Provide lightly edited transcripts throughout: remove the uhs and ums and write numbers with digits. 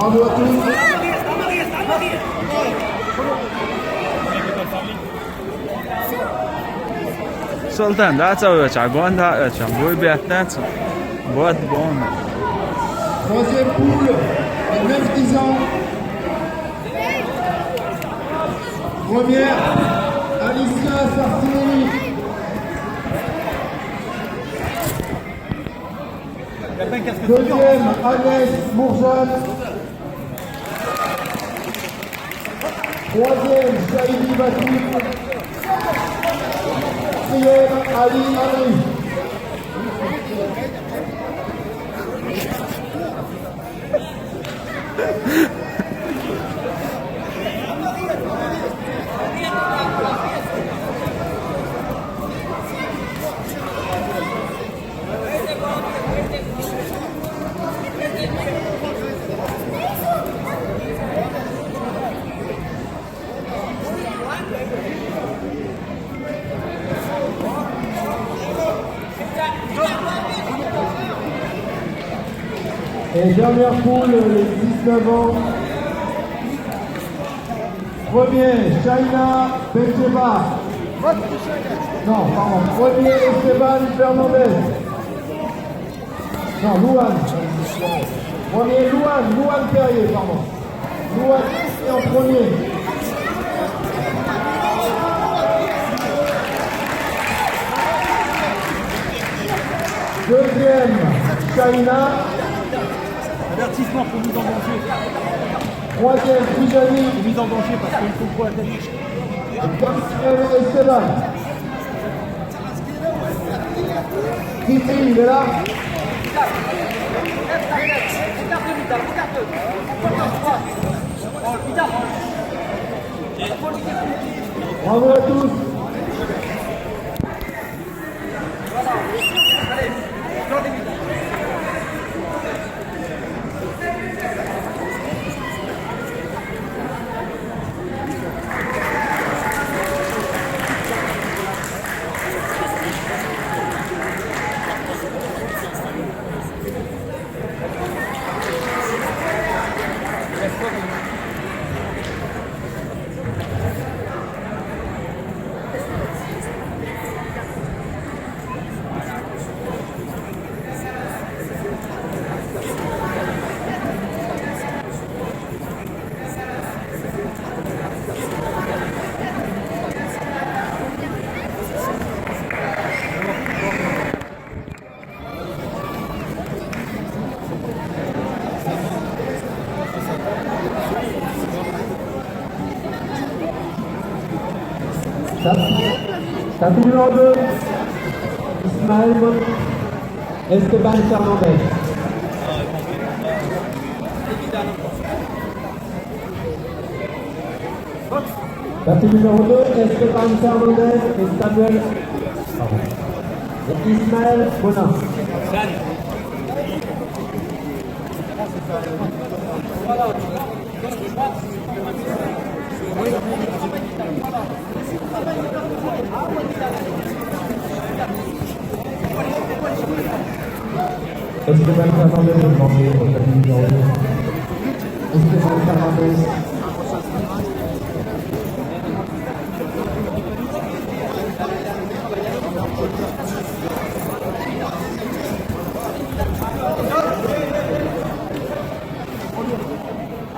Bravo à tous. Sultan, that's how it's going. That's going to be at that. What going? Troisième poule, les 9-10 ans. Première, Alicia Sartinelli. Deuxième, Agnès Bourgeonne. Troisième, Saïdi Batou. Quatrième, Ali Henry. Et dernière poule, les 19 ans. Premier, Shaina Benjeba. Non, pardon. Premier, Esteban Fernandez. Non, Louane. Premier, Louane Perrier, pardon. Louane est en premier. Deuxième, Shaina. Avertissement pour mise en danger. Troisième, Tijani. Mise en danger parce qu'il faut pour la tête. Quatrième, Esteban. Kitty, il est là. Bravo à tous. Statut numéro 2, Ismaël Esteban Fernandez. Statut numéro 2, Esteban Fernandez et Samuel. Et Ismaël Bonin. Esteban Fernandez est demandé au statut numéro 2. Esteban Fernandez.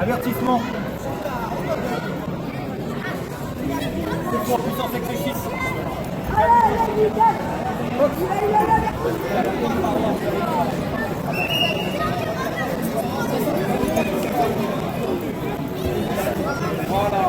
Avertissement. C'est pour puissance sacrifice. Voilà.